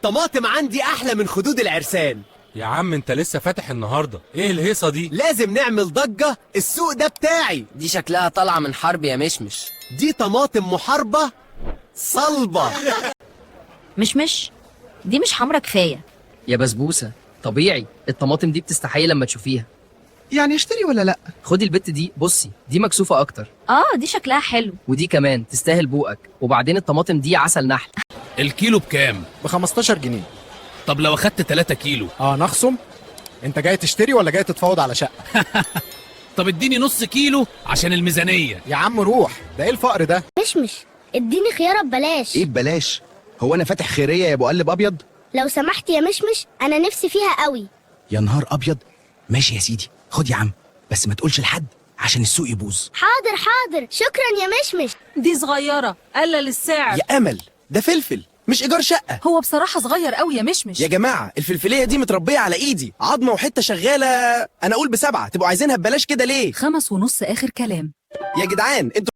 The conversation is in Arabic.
طماطم عندي احلى من خدود العرسان. يا عم انت لسه فاتح النهارده، ايه الهيصه دي؟ لازم نعمل ضجة، السوق ده بتاعي. دي شكلها طالعة من حرب يا مشمش. دي طماطم محاربة صلبة. مش دي مش حمرا كفاية. يا بسبوسة طبيعي، الطماطم دي بتستحي لما تشوفيها. يعني اشتري ولا لا؟ خدي البت دي، بصي دي مكسوفة أكتر، دي شكلها حلو. ودي كمان تستاهل بوقك. وبعدين الطماطم دي عسل نحل. الكيلو بكام؟ ب15 جنيه. طب لو اخدت 3 كيلو؟ نخصم؟ انت جاي تشتري ولا جاي تتفاوض على شقة؟ طب اديني نص كيلو عشان الميزانية. يا عم روح، ده ايه الفقر ده؟ مشمش، اديني خيارة ببلاش. ايه ببلاش؟ هو انا فاتح خيريه يا ابو قلب ابيض؟ لو سمحت يا مشمش، انا نفسي فيها قوي. يا نهار ابيض. ماشي يا سيدي، خد يا عم، بس ما تقولش لحد عشان السوق يبوظ. حاضر حاضر، شكرا يا مشمش. دي صغيرة، قلل السعر. يا امل، ده فلفل مش ايجار شقه. هو بصراحة صغير قوي يا مشمش. يا جماعه الفلفليه دي متربيه على ايدي، عظمه وحته شغاله. انا اقول ب7، تبقوا عايزينها ببلاش كده ليه؟ 5.5 آخر كلام. يا جدعان انتوا